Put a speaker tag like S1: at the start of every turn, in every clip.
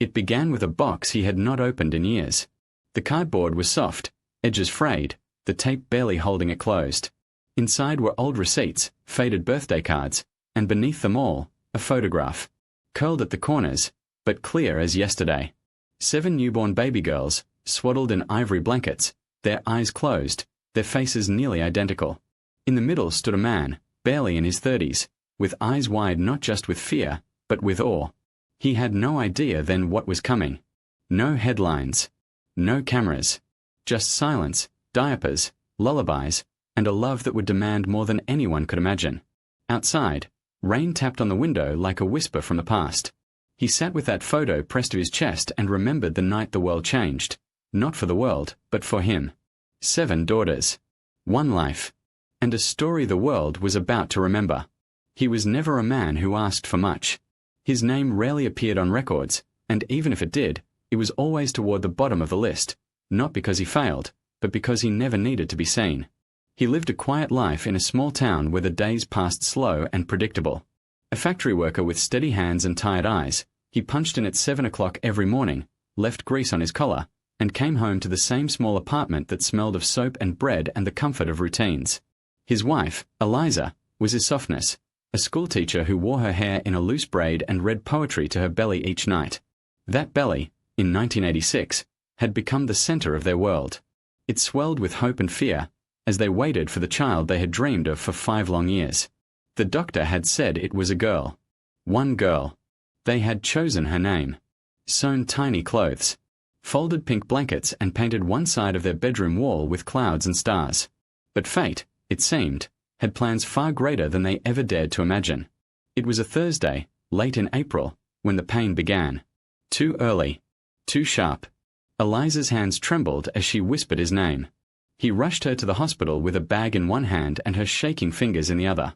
S1: It began with a box he had not opened in years. The cardboard was soft, edges frayed, the tape barely holding it closed. Inside were old receipts, faded birthday cards, and beneath them all, a photograph. Curled at the corners, but clear as yesterday. 7 newborn baby girls, swaddled in ivory blankets, their eyes closed, their faces nearly identical. In the middle stood a man, barely in his 30s, with eyes wide not just with fear, but with awe. He had no idea then what was coming. No headlines. No cameras. Just silence, diapers, lullabies, and a love that would demand more than anyone could imagine. Outside, rain tapped on the window like a whisper from the past. He sat with that photo pressed to his chest and remembered the night the world changed. Not for the world, but for him. 7 daughters. 1 life. And a story the world was about to remember. He was never a man who asked for much. His name rarely appeared on records, and even if it did, it was always toward the bottom of the list, not because he failed, but because he never needed to be seen. He lived a quiet life in a small town where the days passed slow and predictable. A factory worker with steady hands and tired eyes, he punched in at 7 o'clock every morning, left grease on his collar, and came home to the same small apartment that smelled of soap and bread and the comfort of routines. His wife, Eliza, was his softness, a schoolteacher who wore her hair in a loose braid and read poetry to her belly each night. That belly, in 1986, had become the center of their world. It swelled with hope and fear, as they waited for the child they had dreamed of for 5 long years. The doctor had said it was a girl. 1 girl. They had chosen her name. Sewn tiny clothes. Folded pink blankets and painted one side of their bedroom wall with clouds and stars. But fate, it seemed, had plans far greater than they ever dared to imagine. It was a Thursday, late in April, when the pain began. Too early. Too sharp. Eliza's hands trembled as she whispered his name. He rushed her to the hospital with a bag in one hand and her shaking fingers in the other.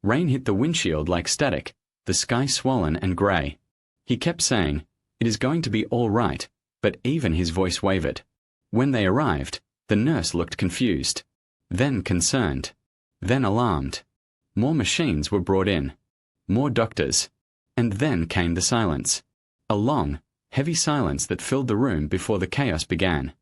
S1: Rain hit the windshield like static, the sky swollen and grey. He kept saying, "It is going to be all right," but even his voice wavered. When they arrived, the nurse looked confused. Then concerned. Then alarmed. More machines were brought in. More doctors. And then came the silence. A long, heavy silence that filled the room before the chaos began.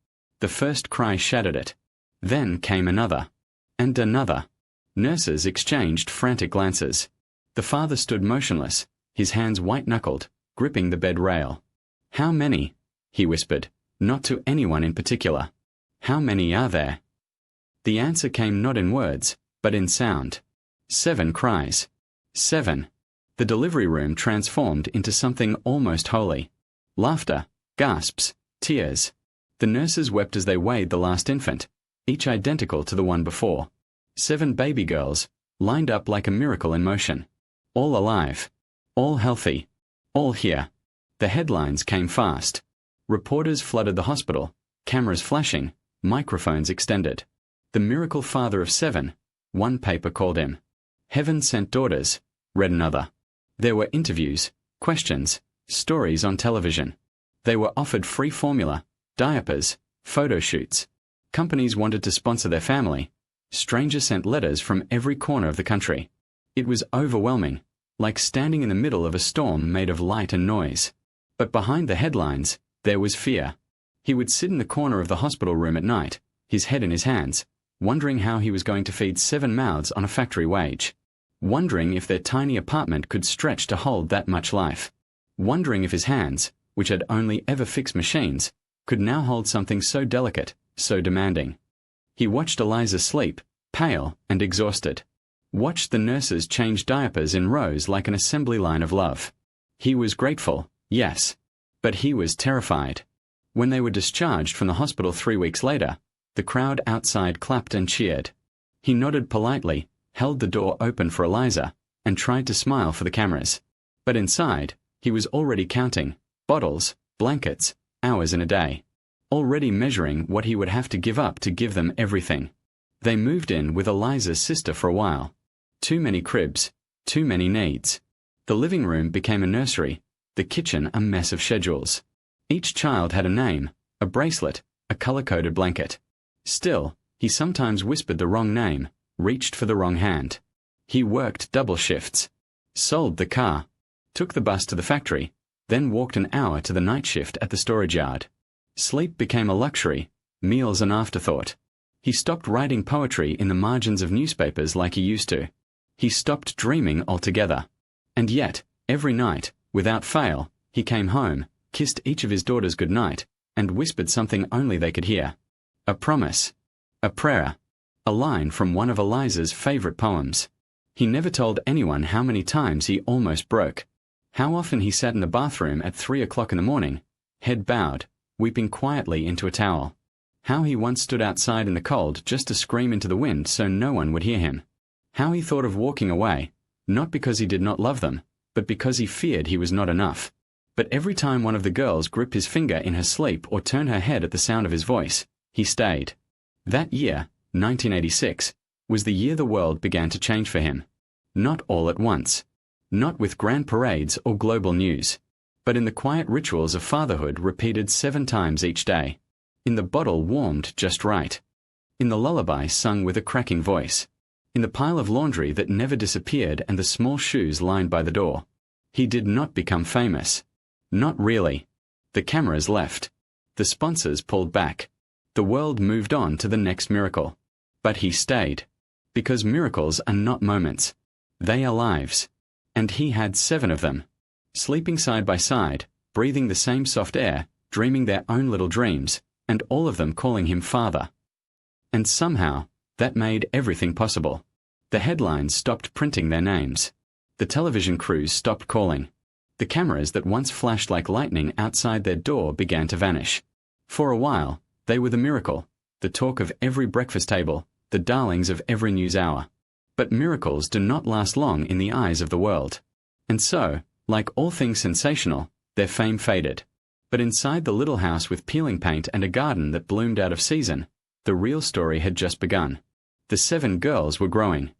S1: The first cry shattered it. Then came another. And another. Nurses exchanged frantic glances. The father stood motionless, his hands white-knuckled, gripping the bed rail. "How many?" he whispered, not to anyone in particular. "How many are there?" The answer came not in words, but in sound. 7 cries. 7. The delivery room transformed into something almost holy. Laughter, gasps, tears. The nurses wept as they weighed the last infant, each identical to the one before. 7 baby girls, lined up like a miracle in motion. All alive. All healthy. All here. The headlines came fast. Reporters flooded the hospital, cameras flashing, microphones extended. The miracle father of 7, one paper called him. Heaven sent daughters, read another. There were interviews, questions, stories on television. They were offered free formula, diapers, photo shoots. Companies wanted to sponsor their family. Strangers sent letters from every corner of the country. It was overwhelming, like standing in the middle of a storm made of light and noise. But behind the headlines, there was fear. He would sit in the corner of the hospital room at night, his head in his hands, wondering how he was going to feed 7 mouths on a factory wage. Wondering if their tiny apartment could stretch to hold that much life. Wondering if his hands, which had only ever fixed machines, could now hold something so delicate, so demanding. He watched Eliza sleep, pale and exhausted. Watched the nurses change diapers in rows like an assembly line of love. He was grateful, yes. But he was terrified. When they were discharged from the hospital 3 weeks later, the crowd outside clapped and cheered. He nodded politely, held the door open for Eliza, and tried to smile for the cameras. But inside, he was already counting bottles, blankets, hours in a day. Already measuring what he would have to give up to give them everything. They moved in with Eliza's sister for a while. Too many cribs, too many needs. The living room became a nursery, the kitchen a mess of schedules. Each child had a name, a bracelet, a color-coded blanket. Still, he sometimes whispered the wrong name, reached for the wrong hand. He worked double shifts. Sold the car. Took the bus to the factory. then walked an hour to the night shift at the storage yard. Sleep became a luxury, meals an afterthought. He stopped writing poetry in the margins of newspapers like he used to. He stopped dreaming altogether. And yet, every night, without fail, he came home, kissed each of his daughters good night, and whispered something only they could hear. A promise. A prayer. A line from one of Eliza's favorite poems. He never told anyone how many times he almost broke. How often he sat in the bathroom at 3 o'clock in the morning, head bowed, weeping quietly into a towel. How he once stood outside in the cold just to scream into the wind so no one would hear him. How he thought of walking away, not because he did not love them, but because he feared he was not enough. But every time one of the girls gripped his finger in her sleep or turned her head at the sound of his voice, he stayed. That year, 1986, was the year the world began to change for him. Not all at once. Not with grand parades or global news. But in the quiet rituals of fatherhood repeated 7 times each day. In the bottle warmed just right. In the lullaby sung with a cracking voice. In the pile of laundry that never disappeared and the small shoes lined by the door. He did not become famous. Not really. The cameras left. The sponsors pulled back. The world moved on to the next miracle. But he stayed. Because miracles are not moments. They are lives. And he had 7 of them. Sleeping side by side, breathing the same soft air, dreaming their own little dreams, and all of them calling him father. And somehow, that made everything possible. The headlines stopped printing their names. The television crews stopped calling. The cameras that once flashed like lightning outside their door began to vanish. For a while, they were the miracle, the talk of every breakfast table, the darlings of every news hour. But miracles do not last long in the eyes of the world. And so, like all things sensational, their fame faded. But inside the little house with peeling paint and a garden that bloomed out of season, the real story had just begun. The 7 girls were growing.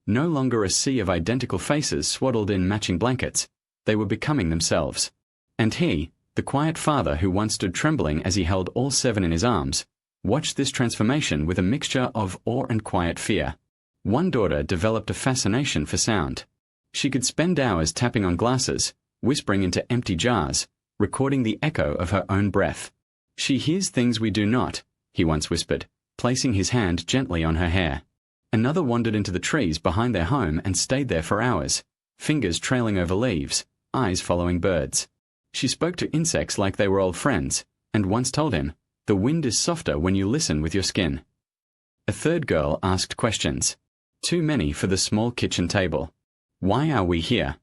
S1: No longer a sea of identical faces swaddled in matching blankets. They were becoming themselves. And he, the quiet father who once stood trembling as he held all 7 in his arms, watched this transformation with a mixture of awe and quiet fear. One daughter developed a fascination for sound. She could spend hours tapping on glasses, whispering into empty jars, recording the echo of her own breath. She hears things we do not, he once whispered, placing his hand gently on her hair. Another wandered into the trees behind their home and stayed there for hours, fingers trailing over leaves, eyes following birds. She spoke to insects like they were old friends, and once told him, "The wind is softer when you listen with your skin." A third girl asked questions. Too many for the small kitchen table. Why are we here?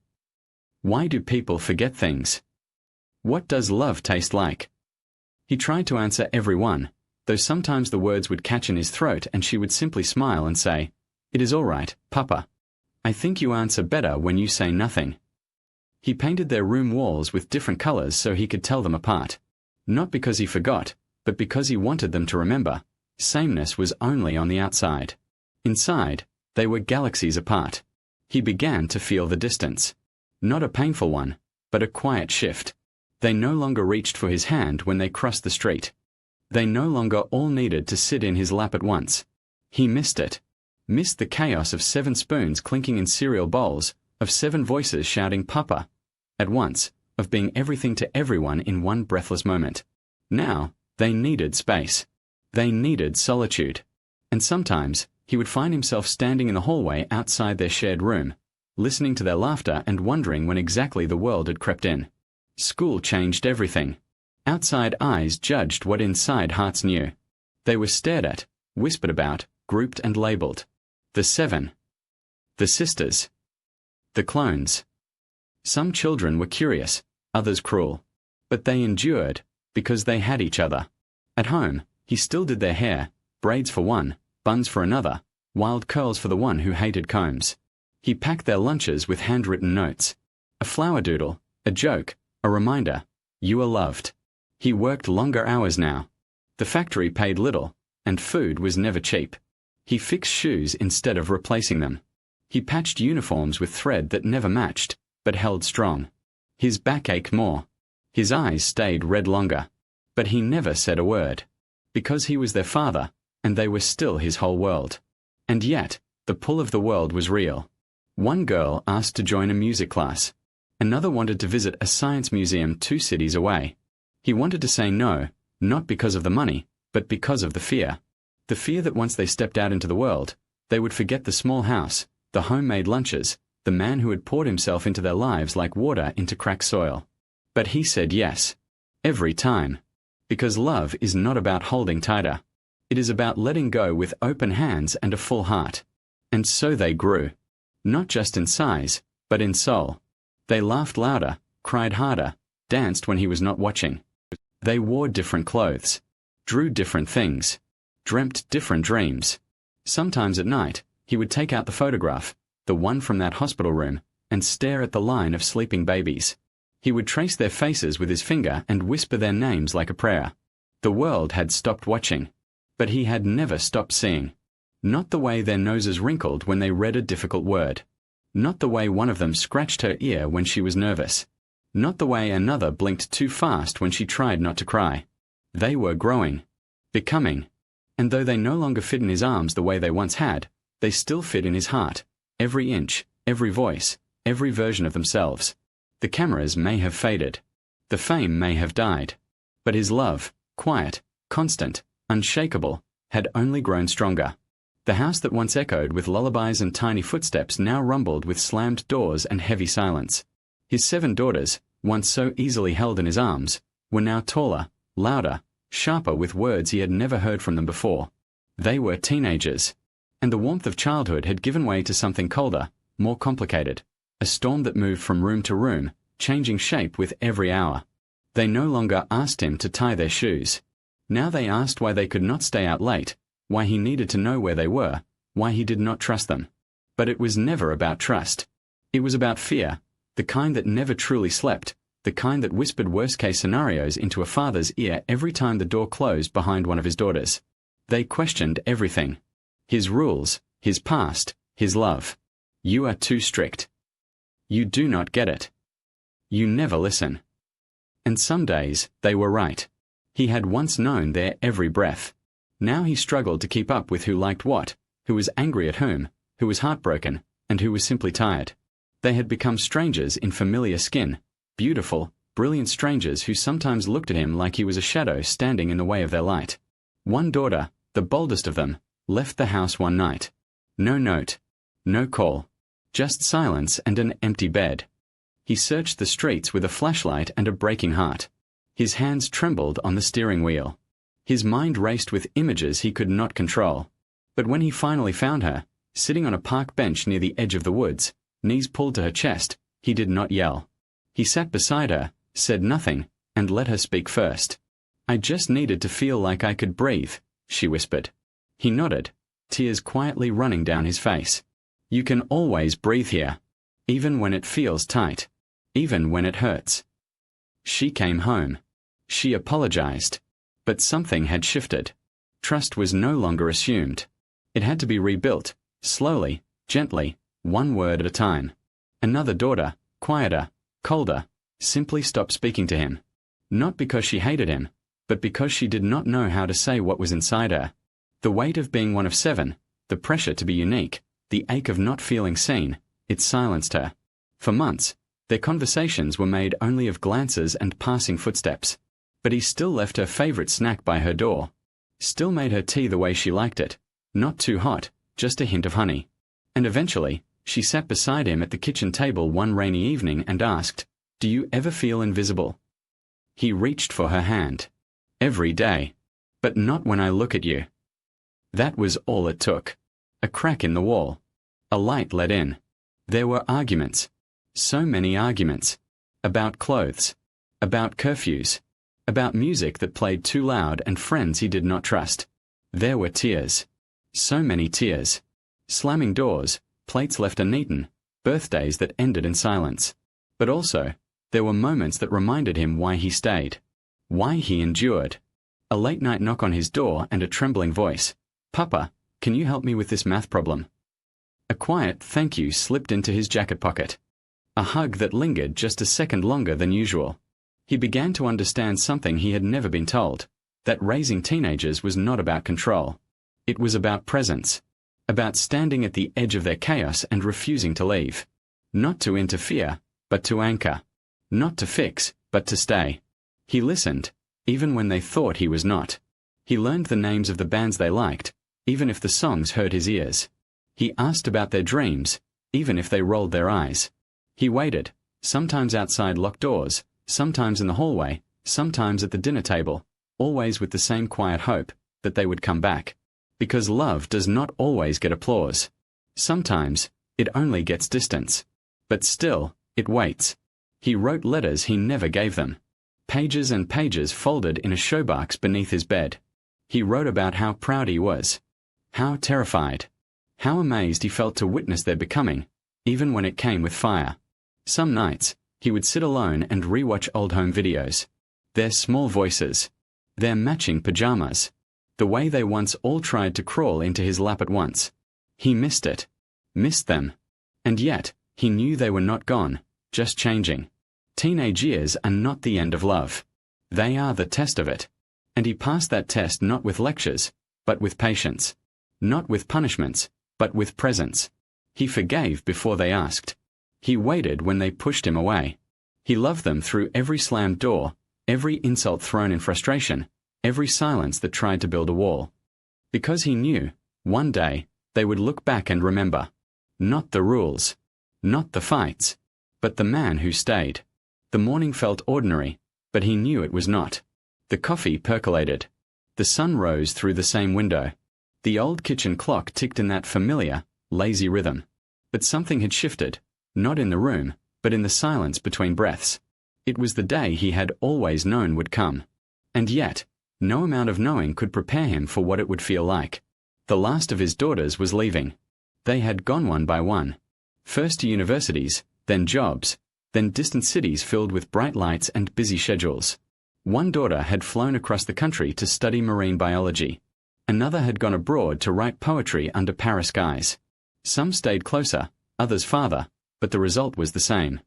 S1: Why do people forget things? What does love taste like? He tried to answer every one, though sometimes the words would catch in his throat and she would simply smile and say, "It is all right, Papa. I think you answer better when you say nothing." He painted their room walls with different colors so he could tell them apart. Not because he forgot, but because he wanted them to remember. Sameness was only on the outside. Inside, they were galaxies apart. He began to feel the distance. Not a painful one, but a quiet shift. They no longer reached for his hand when they crossed the street. They no longer all needed to sit in his lap at once. He missed it. Missed the chaos of 7 spoons clinking in cereal bowls, of 7 voices shouting Papa at once, of being everything to everyone in one breathless moment. Now, they needed space. They needed solitude. And sometimes, he would find himself standing in the hallway outside their shared room, listening to their laughter and wondering when exactly the world had crept in. School changed everything. Outside eyes judged what inside hearts knew. They were stared at, whispered about, grouped and labeled. The 7. The sisters. The clones. Some children were curious, others cruel. But they endured, because they had each other. At home, he still did their hair, braids for one, buns for another, wild curls for the one who hated combs. He packed their lunches with handwritten notes. A flower doodle, a joke, a reminder. You are loved. He worked longer hours now. The factory paid little, and food was never cheap. He fixed shoes instead of replacing them. He patched uniforms with thread that never matched, but held strong. His back ached more. His eyes stayed red longer. But he never said a word. Because he was their father, and they were still his whole world. And yet, the pull of the world was real. One girl asked to join a music class. Another wanted to visit a science museum 2 cities away. He wanted to say no, not because of the money, but because of the fear. The fear that once they stepped out into the world, they would forget the small house, the homemade lunches, the man who had poured himself into their lives like water into cracked soil. But he said yes. Every time. Because love is not about holding tighter. It is about letting go with open hands and a full heart. And so they grew. Not just in size, but in soul. They laughed louder, cried harder, danced when he was not watching. They wore different clothes, drew different things, dreamt different dreams. Sometimes at night, he would take out the photograph, the one from that hospital room, and stare at the line of sleeping babies. He would trace their faces with his finger and whisper their names like a prayer. The world had stopped watching. But he had never stopped seeing. Not the way their noses wrinkled when they read a difficult word. Not the way one of them scratched her ear when she was nervous. Not the way another blinked too fast when she tried not to cry. They were growing. Becoming. And though they no longer fit in his arms the way they once had, they still fit in his heart. Every inch, every voice, every version of themselves. The cameras may have faded. The fame may have died. But his love, quiet, constant, unshakable, had only grown stronger. The house that once echoed with lullabies and tiny footsteps now rumbled with slammed doors and heavy silence. His 7 daughters, once so easily held in his arms, were now taller, louder, sharper with words he had never heard from them before. They were teenagers. And the warmth of childhood had given way to something colder, more complicated, a storm that moved from room to room, changing shape with every hour. They no longer asked him to tie their shoes. Now they asked why they could not stay out late, why he needed to know where they were, why he did not trust them. But it was never about trust. It was about fear, the kind that never truly slept, the kind that whispered worst-case scenarios into a father's ear every time the door closed behind one of his daughters. They questioned everything. His rules, his past, his love. You are too strict. You do not get it. You never listen. And some days, they were right. He had once known their every breath. Now he struggled to keep up with who liked what, who was angry at whom, who was heartbroken, and who was simply tired. They had become strangers in familiar skin, beautiful, brilliant strangers who sometimes looked at him like he was a shadow standing in the way of their light. One daughter, the boldest of them, left the house one night. No note. No call. Just silence and an empty bed. He searched the streets with a flashlight and a breaking heart. His hands trembled on the steering wheel. His mind raced with images he could not control. But when he finally found her, sitting on a park bench near the edge of the woods, knees pulled to her chest, he did not yell. He sat beside her, said nothing, and let her speak first. I just needed to feel like I could breathe, she whispered. He nodded, tears quietly running down his face. You can always breathe here. Even when it feels tight. Even when it hurts. She came home. She apologized. But something had shifted. Trust was no longer assumed. It had to be rebuilt, slowly, gently, one word at a time. Another daughter, quieter, colder, simply stopped speaking to him. Not because she hated him, but because she did not know how to say what was inside her. The weight of being one of 7, the pressure to be unique, the ache of not feeling seen, it silenced her. For months, their conversations were made only of glances and passing footsteps. But he still left her favorite snack by her door. Still made her tea the way she liked it, not too hot, just a hint of honey. And eventually, she sat beside him at the kitchen table one rainy evening and asked, "Do you ever feel invisible?" He reached for her hand. "Every day. But not when I look at you." That was all it took. A crack in the wall. A light let in. There were arguments. So many arguments. About clothes. About curfews. About music that played too loud and friends he did not trust. There were tears. So many tears. Slamming doors, plates left uneaten, birthdays that ended in silence. But also, there were moments that reminded him why he stayed. Why he endured. A late-night knock on his door and a trembling voice. "Papa, can you help me with this math problem?" A quiet thank you slipped into his jacket pocket. A hug that lingered just a second longer than usual. He began to understand something he had never been told, that raising teenagers was not about control. It was about presence. About standing at the edge of their chaos and refusing to leave. Not to interfere, but to anchor. Not to fix, but to stay. He listened, even when they thought he was not. He learned the names of the bands they liked, even if the songs hurt his ears. He asked about their dreams, even if they rolled their eyes. He waited, sometimes outside locked doors, sometimes in the hallway, sometimes at the dinner table, always with the same quiet hope that they would come back. Because love does not always get applause. Sometimes, it only gets distance. But still, it waits. He wrote letters he never gave them. Pages and pages folded in a showbox beneath his bed. He wrote about how proud he was. How terrified. How amazed he felt to witness their becoming, even when it came with fire. Some nights, he would sit alone and rewatch old home videos. Their small voices. Their matching pajamas. The way they once all tried to crawl into his lap at once. He missed it. Missed them. And yet, he knew they were not gone, just changing. Teenage years are not the end of love. They are the test of it. And he passed that test not with lectures, but with patience. Not with punishments, but with presence. He forgave before they asked. He waited when they pushed him away. He loved them through every slammed door, every insult thrown in frustration, every silence that tried to build a wall. Because he knew, one day, they would look back and remember. Not the rules. Not the fights. But the man who stayed. The morning felt ordinary, but he knew it was not. The coffee percolated. The sun rose through the same window. The old kitchen clock ticked in that familiar, lazy rhythm. But something had shifted, not in the room, but in the silence between breaths. It was the day he had always known would come. And yet, no amount of knowing could prepare him for what it would feel like. The last of his daughters was leaving. They had gone one by one. First to universities, then jobs, then distant cities filled with bright lights and busy schedules. One daughter had flown across the country to study marine biology. Another had gone abroad to write poetry under Paris skies. Some stayed closer, others farther, but the result was the same.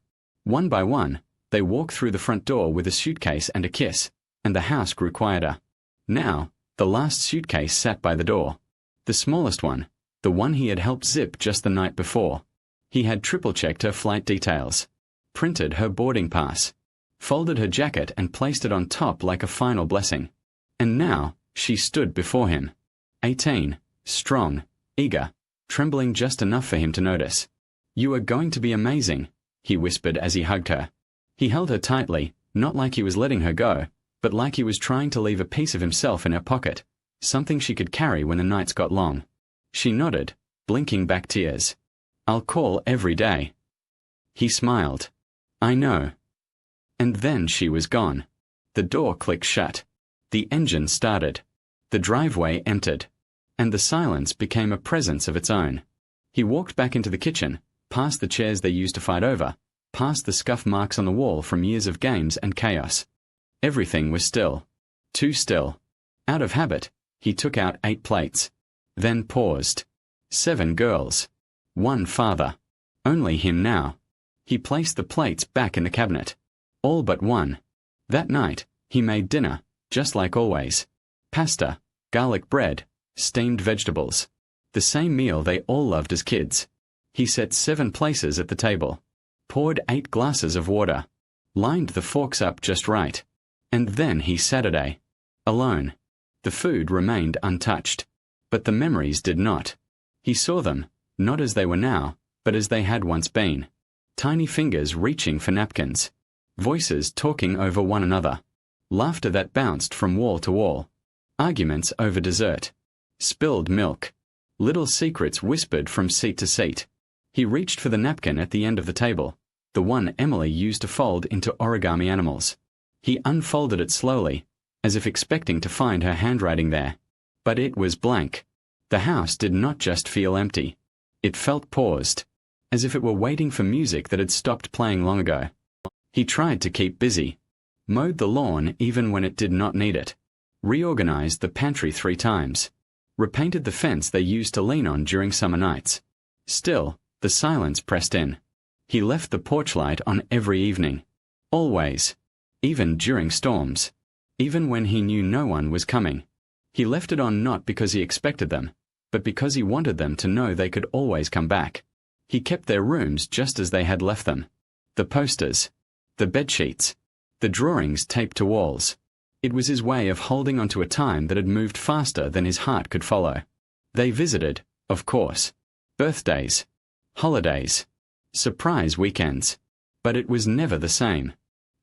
S1: One by one, they walked through the front door with a suitcase and a kiss, and the house grew quieter. Now, the last suitcase sat by the door. The smallest one, the one he had helped zip just the night before. He had triple-checked her flight details, printed her boarding pass, folded her jacket and placed it on top like a final blessing. And now, she stood before him. 18, strong, eager, trembling just enough for him to notice. "You are going to be amazing," he whispered as he hugged her. He held her tightly, not like he was letting her go, but like he was trying to leave a piece of himself in her pocket, something she could carry when the nights got long. She nodded, blinking back tears. "I'll call every day." He smiled. "I know." And then she was gone. The door clicked shut. The engine started. The driveway entered. And the silence became a presence of its own. He walked back into the kitchen, past the chairs they used to fight over, past the scuff marks on the wall from years of games and chaos. Everything was still. Too still. Out of habit, he took out 8 plates. Then paused. 7 girls. 1 father. Only him now. He placed the plates back in the cabinet. All but one. That night, he made dinner, just like always. Pasta, garlic bread, steamed vegetables. The same meal they all loved as kids. He set 7 places at the table. Poured 8 glasses of water. Lined the forks up just right. And then he Saturday. Alone. The food remained untouched. But the memories did not. He saw them, not as they were now, but as they had once been. Tiny fingers reaching for napkins. Voices talking over one another. Laughter that bounced from wall to wall. Arguments over dessert. Spilled milk. Little secrets whispered from seat to seat. He reached for the napkin at the end of the table, the one Emily used to fold into origami animals. He unfolded it slowly, as if expecting to find her handwriting there. But it was blank. The house did not just feel empty. It felt paused, as if it were waiting for music that had stopped playing long ago. He tried to keep busy. Mowed the lawn even when it did not need it. Reorganized the pantry 3 times. Repainted the fence they used to lean on during summer nights. Still, the silence pressed in. He left the porch light on every evening. Always. Even during storms. Even when he knew no one was coming. He left it on not because he expected them, but because he wanted them to know they could always come back. He kept their rooms just as they had left them. The posters. The bedsheets. The drawings taped to walls. It was his way of holding onto a time that had moved faster than his heart could follow. They visited, of course. Birthdays. Holidays. Surprise weekends. But it was never the same.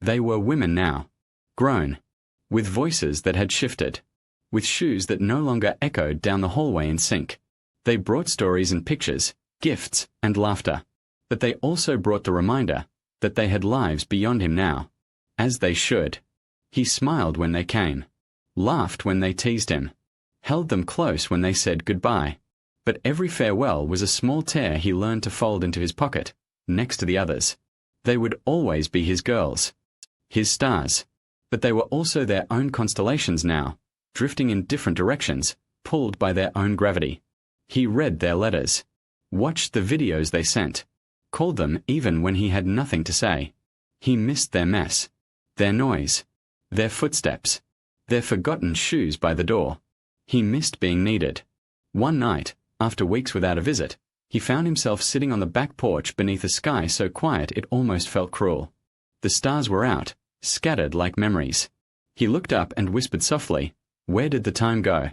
S1: They were women now. Grown. With voices that had shifted. With shoes that no longer echoed down the hallway in sync. They brought stories and pictures, gifts and laughter. But they also brought the reminder that they had lives beyond him now. As they should. He smiled when they came. Laughed when they teased him. Held them close when they said goodbye. But every farewell was a small tear he learned to fold into his pocket, next to the others. They would always be his girls. His stars. But they were also their own constellations now, drifting in different directions, pulled by their own gravity. He read their letters. Watched the videos they sent. Called them even when he had nothing to say. He missed their mess. Their noise. Their footsteps. Their forgotten shoes by the door. He missed being needed. One night, after weeks without a visit, he found himself sitting on the back porch beneath a sky so quiet it almost felt cruel. The stars were out, scattered like memories. He looked up and whispered softly, "Where did the time go?"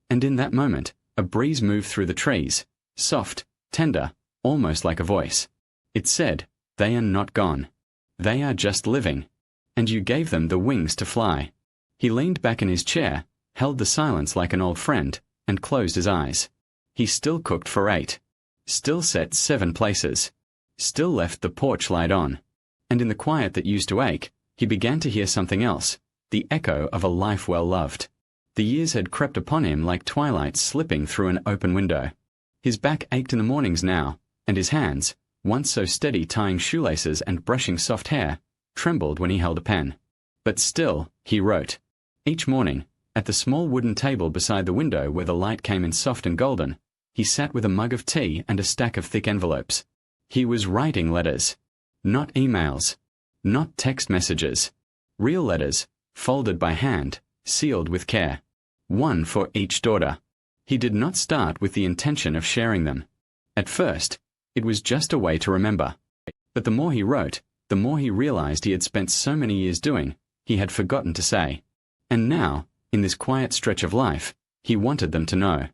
S1: And in that moment, a breeze moved through the trees, soft, tender, almost like a voice. It said, "They are not gone. They are just living. And you gave them the wings to fly." He leaned back in his chair, held the silence like an old friend, and closed his eyes. He still cooked for 8. Still set 7 places. Still left the porch light on. And in the quiet that used to ache, he began to hear something else, the echo of a life well loved. The years had crept upon him like twilight slipping through an open window. His back ached in the mornings now, and his hands, once so steady tying shoelaces and brushing soft hair, trembled when he held a pen. But still, he wrote. Each morning, at the small wooden table beside the window where the light came in soft and golden, he sat with a mug of tea and a stack of thick envelopes. He was writing letters. Not emails. Not text messages. Real letters, folded by hand, sealed with care. One for each daughter. He did not start with the intention of sharing them. At first, it was just a way to remember. But the more he wrote, the more he realized he had spent so many years doing, he had forgotten to say. And now, in this quiet stretch of life, he wanted them to know.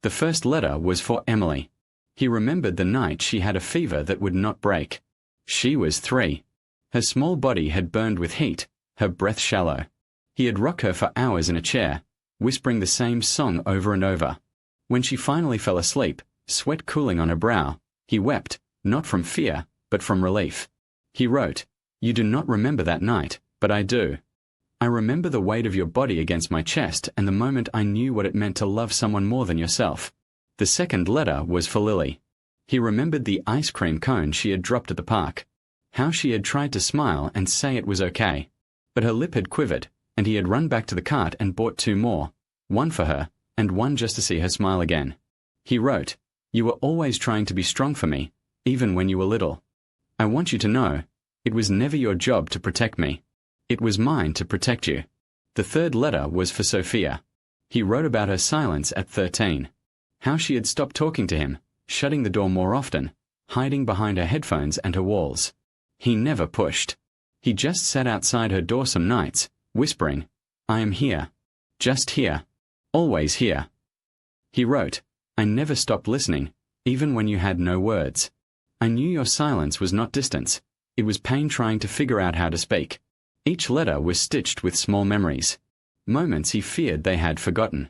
S1: The first letter was for Emily. He remembered the night she had a fever that would not break. She was 3. Her small body had burned with heat, her breath shallow. He had rocked her for hours in a chair, whispering the same song over and over. When she finally fell asleep, sweat cooling on her brow, he wept, not from fear, but from relief. He wrote, "You do not remember that night, but I do. I remember the weight of your body against my chest and the moment I knew what it meant to love someone more than yourself." The second letter was for Lily. He remembered the ice cream cone she had dropped at the park. How she had tried to smile and say it was okay. But her lip had quivered, and he had run back to the cart and bought 2 more, one for her, and one just to see her smile again. He wrote, "You were always trying to be strong for me, even when you were little. I want you to know, it was never your job to protect me. It was mine to protect you." The third letter was for Sophia. He wrote about her silence at 13. How she had stopped talking to him, shutting the door more often, hiding behind her headphones and her walls. He never pushed. He just sat outside her door some nights, whispering, "I am here. Just here. Always here." He wrote, "I never stopped listening, even when you had no words. I knew your silence was not distance. It was pain trying to figure out how to speak." Each letter was stitched with small memories. Moments he feared they had forgotten.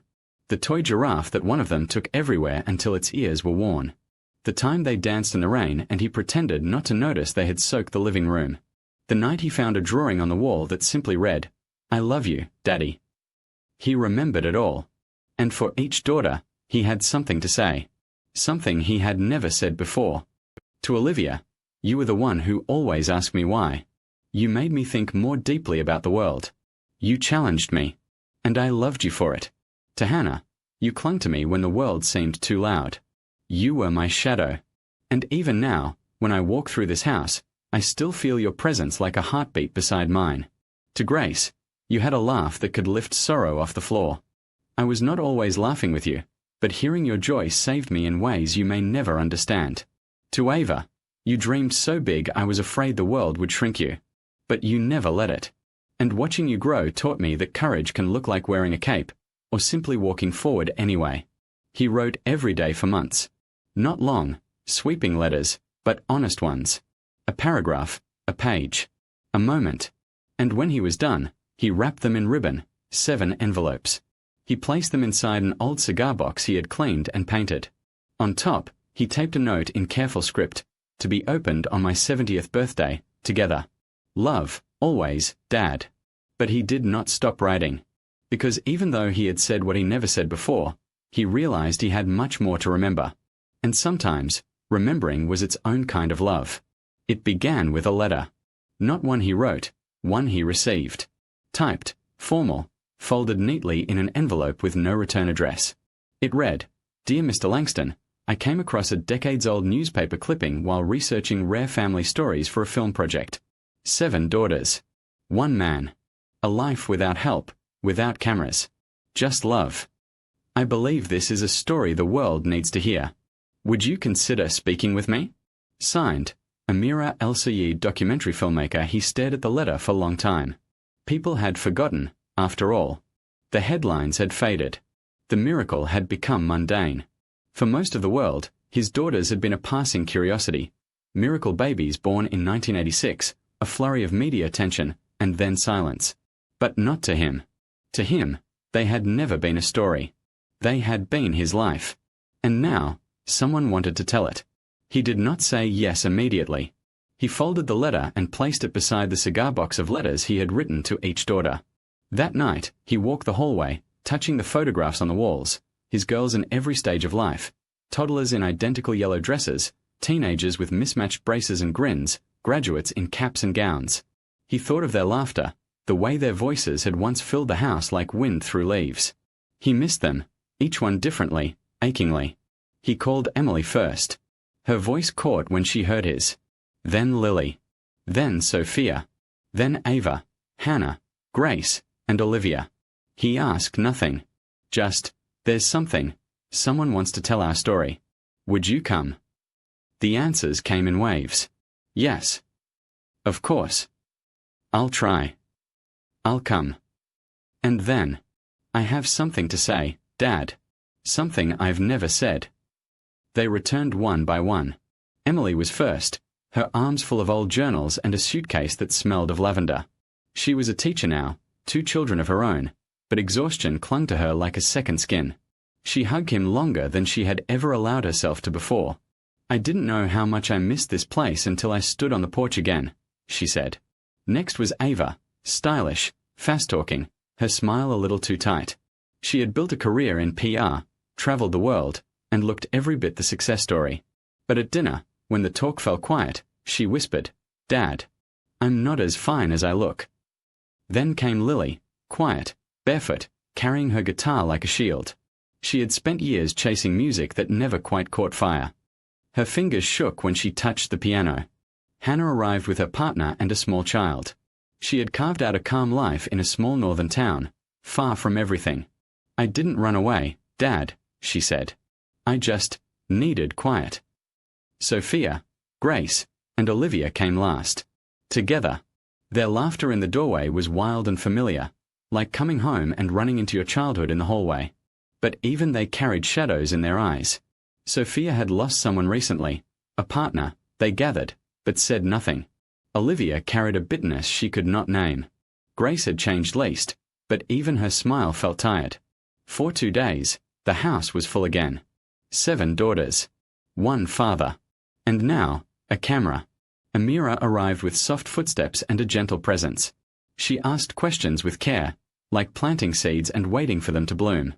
S1: The toy giraffe that one of them took everywhere until its ears were worn. The time they danced in the rain and he pretended not to notice they had soaked the living room. The night he found a drawing on the wall that simply read, "I love you, Daddy." He remembered it all. And for each daughter, he had something to say. Something he had never said before. To Olivia, "You were the one who always asked me why. You made me think more deeply about the world. You challenged me. And I loved you for it." To Hannah, "You clung to me when the world seemed too loud. You were my shadow. And even now, when I walk through this house, I still feel your presence like a heartbeat beside mine." To Grace, "You had a laugh that could lift sorrow off the floor. I was not always laughing with you, but hearing your joy saved me in ways you may never understand." To Ava, You dreamed so big I was afraid the world would shrink you. But you never let it. And watching you grow taught me that courage can look like wearing a cape, or simply walking forward anyway. He wrote every day for months. Not long, sweeping letters, but honest ones. A paragraph, a page, a moment. And when he was done, he wrapped them in ribbon, 7 envelopes. He placed them inside an old cigar box he had cleaned and painted. On top, he taped a note in careful script, to be opened on my 70th birthday, together. Love, always, Dad. But he did not stop writing. Because even though he had said what he never said before, he realized he had much more to remember. And sometimes, remembering was its own kind of love. It began with a letter. Not one he wrote, one he received. Typed, formal, folded neatly in an envelope with no return address. It read, "Dear Mr. Langston, I came across a decades-old newspaper clipping while researching rare family stories for a film project. 7 daughters. 1 man. A life without help, without cameras. Just love. I believe this is a story the world needs to hear. Would you consider speaking with me?" Signed, Amira El Sayed, documentary filmmaker. He stared at the letter for a long time. People had forgotten, after all. The headlines had faded. The miracle had become mundane. For most of the world, his daughters had been a passing curiosity. Miracle babies born in 1986, a flurry of media attention, and then silence. But not to him. To him, they had never been a story. They had been his life. And now, someone wanted to tell it. He did not say yes immediately. He folded the letter and placed it beside the cigar box of letters he had written to each daughter. That night, he walked the hallway, touching the photographs on the walls, his girls in every stage of life, toddlers in identical yellow dresses, teenagers with mismatched braces and grins, graduates in caps and gowns. He thought of their laughter, the way their voices had once filled the house like wind through leaves. He missed them, each one differently, achingly. He called Emily first. Her voice caught when she heard his. Then Lily. Then Sophia. Then Ava, Hannah, Grace, and Olivia. He asked nothing. Just, "There's something. Someone wants to tell our story. Would you come?" The answers came in waves. Yes. Of course. I'll try. I'll come. And then, "I have something to say, Dad. Something I've never said." They returned one by one. Emily was first, her arms full of old journals and a suitcase that smelled of lavender. She was a teacher now, 2 children of her own, but exhaustion clung to her like a second skin. She hugged him longer than she had ever allowed herself to before. "I didn't know how much I missed this place until I stood on the porch again," she said. Next was Ava, stylish, fast-talking, her smile a little too tight. She had built a career in PR, traveled the world, and looked every bit the success story. But at dinner, when the talk fell quiet, she whispered, "Dad, I'm not as fine as I look." Then came Lily, quiet, barefoot, carrying her guitar like a shield. She had spent years chasing music that never quite caught fire. Her fingers shook when she touched the piano. Hannah arrived with her partner and a small child. She had carved out a calm life in a small northern town, far from everything. "I didn't run away, Dad," she said. "I just needed quiet." Sophia, Grace, and Olivia came last. Together. Their laughter in the doorway was wild and familiar, like coming home and running into your childhood in the hallway. But even they carried shadows in their eyes. Sophia had lost someone recently, a partner. They gathered, but said nothing. Olivia carried a bitterness she could not name. Grace had changed least, but even her smile felt tired. For 2 days, the house was full again. 7 daughters. 1 father. And now, a camera. Amira arrived with soft footsteps and a gentle presence. She asked questions with care, like planting seeds and waiting for them to bloom.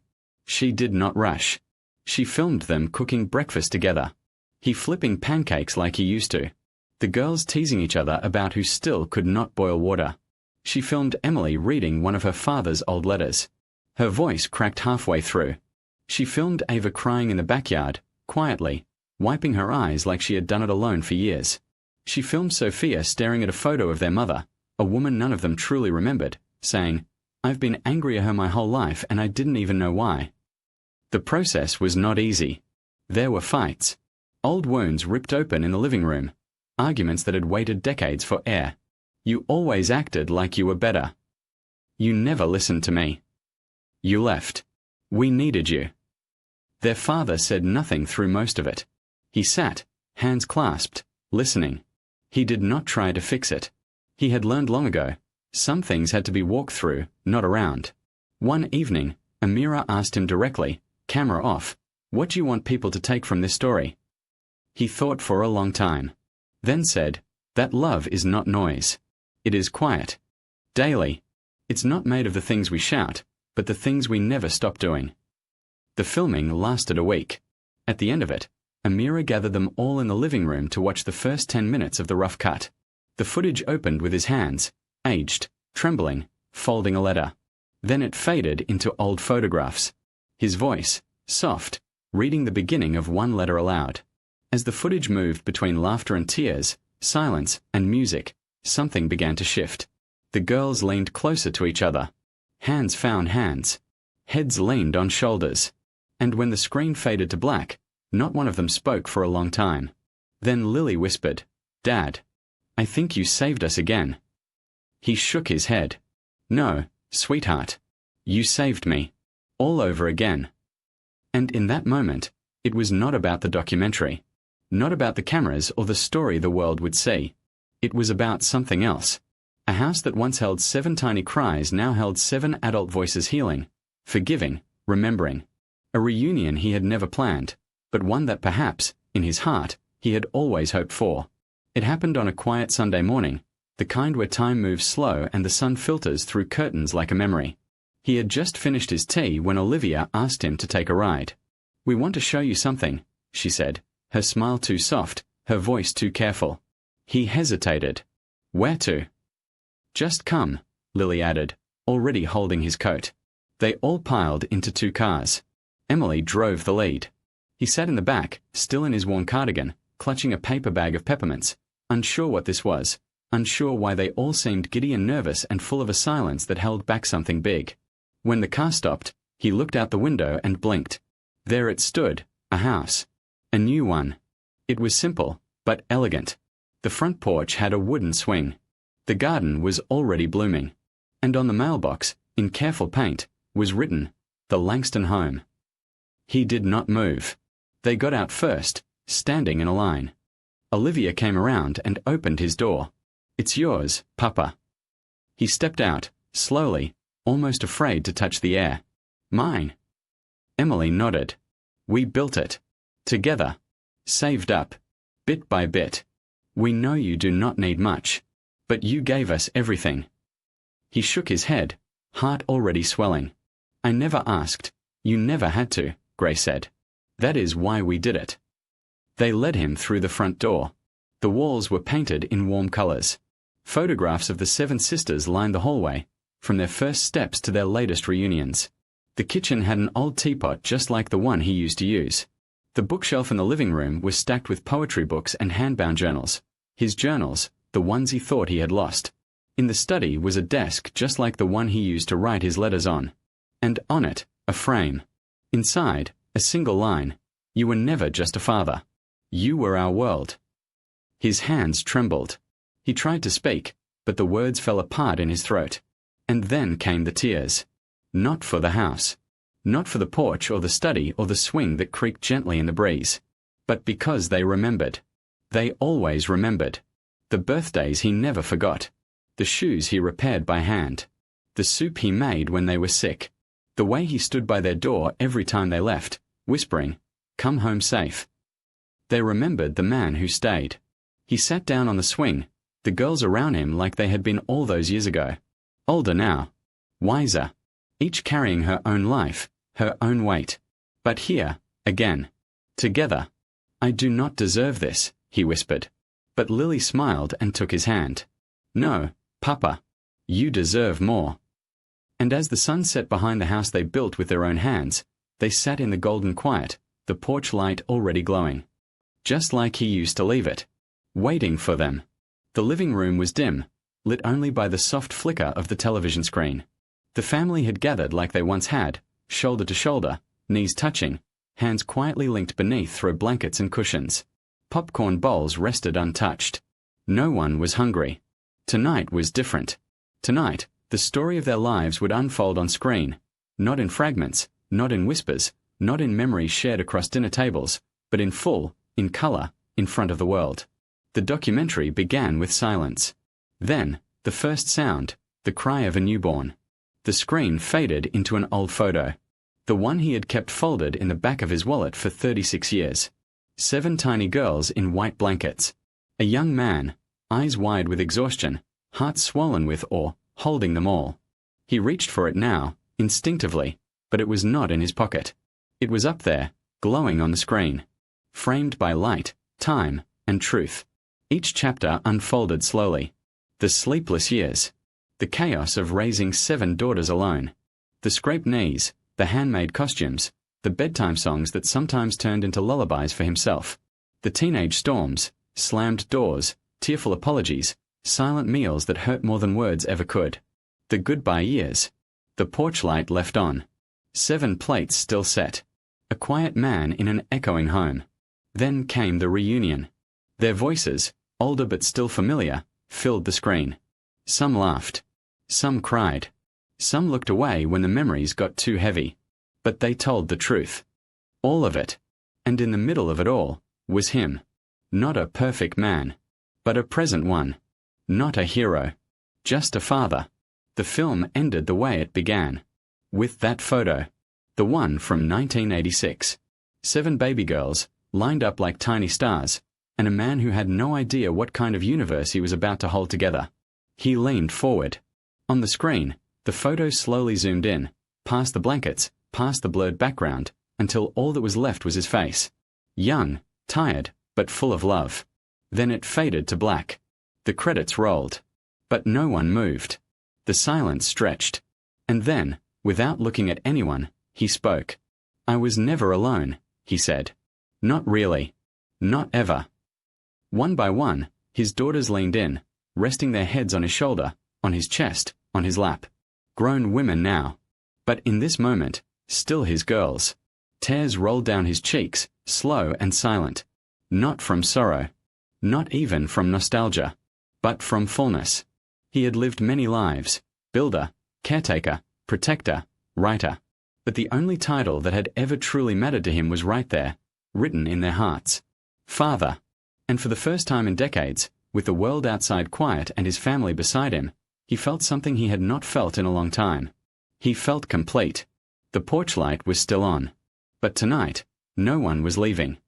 S1: She did not rush. She filmed them cooking breakfast together. He flipping pancakes like he used to. The girls teasing each other about who still could not boil water. She filmed Emily reading one of her father's old letters. Her voice cracked halfway through. She filmed Ava crying in the backyard, quietly, wiping her eyes like she had done it alone for years. She filmed Sophia staring at a photo of their mother, a woman none of them truly remembered, saying, "I've been angry at her my whole life and I didn't even know why." The process was not easy. There were fights. Old wounds ripped open in the living room. arguments that had waited decades for air. You always acted like you were better. You never listened to me. You left. We needed you. Their father said nothing through most of it. He sat, hands clasped, listening. He did not try to fix it. He had learned long ago, some things had to be walked through, not around. One evening, Amira asked him directly, camera off, "What do you want people to take from this story?" He thought for a long time. Then said, "That love is not noise. It is quiet. Daily. It's not made of the things we shout, but the things we never stop doing." The filming lasted a week. At the end of it, Amira gathered them all in the living room to watch the first 10 minutes of the rough cut. The footage opened with his hands, aged, trembling, folding a letter. Then it faded into old photographs. His voice, soft, reading the beginning of one letter aloud. As the footage moved between laughter and tears, silence and music, something began to shift. The girls leaned closer to each other. Hands found hands. Heads leaned on shoulders. And when the screen faded to black, not one of them spoke for a long time. Then Lily whispered, "Dad, I think you saved us again." He shook his head. "No, sweetheart. You saved me. All over again." And in that moment, it was not about the documentary. Not about the cameras or the story the world would see. It was about something else. A house that once held 7 tiny cries now held 7 adult voices healing, forgiving, remembering. A reunion he had never planned, but one that perhaps, in his heart, he had always hoped for. It happened on a quiet Sunday morning, the kind where time moves slow and the sun filters through curtains like a memory. He had just finished his tea when Olivia asked him to take a ride. "We want to show you something," she said, her smile too soft, her voice too careful. He hesitated. "Where to?" "Just come," Lily added, already holding his coat. They all piled into 2 cars. Emily drove the lead. He sat in the back, still in his worn cardigan, clutching a paper bag of peppermints, unsure what this was, unsure why they all seemed giddy and nervous and full of a silence that held back something big. When the car stopped, he looked out the window and blinked. There it stood, a house. A new one. It was simple, but elegant. The front porch had a wooden swing. The garden was already blooming. And on the mailbox, in careful paint, was written, "The Langston Home." He did not move. They got out first, standing in a line. Olivia came around and opened his door. "It's yours, Papa." He stepped out, slowly, almost afraid to touch the air. "Mine." Emily nodded. "We built it. Together. Saved up. Bit by bit. We know you do not need much. But you gave us everything." He shook his head, heart already swelling. "I never asked. You never had to," Grace said. "That is why we did it." They led him through the front door. The walls were painted in warm colors. Photographs of the 7 sisters lined the hallway, from their first steps to their latest reunions. The kitchen had an old teapot just like the one he used to use. The bookshelf in the living room was stacked with poetry books and handbound journals. His journals, the ones he thought he had lost. In the study was a desk just like the one he used to write his letters on. And on it, a frame. Inside, a single line. "You were never just a father. You were our world." His hands trembled. He tried to speak, but the words fell apart in his throat. And then came the tears. Not for the house. Not for the porch or the study or the swing that creaked gently in the breeze. But because they remembered. They always remembered. The birthdays he never forgot. The shoes he repaired by hand. The soup he made when they were sick. The way he stood by their door every time they left, whispering, "Come home safe." They remembered the man who stayed. He sat down on the swing, the girls around him like they had been all those years ago. Older now. Wiser. Each carrying her own life, her own weight. But here, again. Together. "I do not deserve this," he whispered. But Lily smiled and took his hand. "No, Papa. You deserve more." And as the sun set behind the house they built with their own hands, they sat in the golden quiet, the porch light already glowing. Just like he used to leave it. Waiting for them. The living room was dim, lit only by the soft flicker of the television screen. The family had gathered like they once had, shoulder to shoulder, knees touching, hands quietly linked beneath throw blankets and cushions. Popcorn bowls rested untouched. No one was hungry. Tonight was different. Tonight, the story of their lives would unfold on screen, not in fragments, not in whispers, not in memories shared across dinner tables, but in full, in color, in front of the world. The documentary began with silence. Then, the first sound, the cry of a newborn. The screen faded into an old photo. The one he had kept folded in the back of his wallet for 36 years. 7 tiny girls in white blankets. A young man, eyes wide with exhaustion, heart swollen with awe, holding them all. He reached for it now, instinctively, but it was not in his pocket. It was up there, glowing on the screen. Framed by light, time, and truth. Each chapter unfolded slowly. The sleepless years. The chaos of raising 7 daughters alone. The scraped knees, the handmade costumes, the bedtime songs that sometimes turned into lullabies for himself. The teenage storms, slammed doors, tearful apologies, silent meals that hurt more than words ever could. The goodbye years. The porch light left on. 7 plates still set. A quiet man in an echoing home. Then came the reunion. Their voices, older but still familiar, filled the screen. Some laughed. Some cried. Some looked away when the memories got too heavy. But they told the truth. All of it. And in the middle of it all, was him. Not a perfect man, but a present one. Not a hero. Just a father. The film ended the way it began. With that photo. The one from 1986. 7 baby girls, lined up like tiny stars, and a man who had no idea what kind of universe he was about to hold together. He leaned forward. On the screen, the photo slowly zoomed in, past the blankets, past the blurred background, until all that was left was his face. Young, tired, but full of love. Then it faded to black. The credits rolled. But no one moved. The silence stretched. And then, without looking at anyone, he spoke. "I was never alone," he said. "Not really. Not ever." One by one, his daughters leaned in, resting their heads on his shoulder, on his chest, on his lap. Grown women now. But in this moment, still his girls. Tears rolled down his cheeks, slow and silent. Not from sorrow. Not even from nostalgia. But from fullness. He had lived many lives. Builder, caretaker, protector, writer. But the only title that had ever truly mattered to him was right there, written in their hearts. Father. And for the first time in decades, with the world outside quiet and his family beside him, he felt something he had not felt in a long time. He felt complete. The porch light was still on. But tonight, no one was leaving.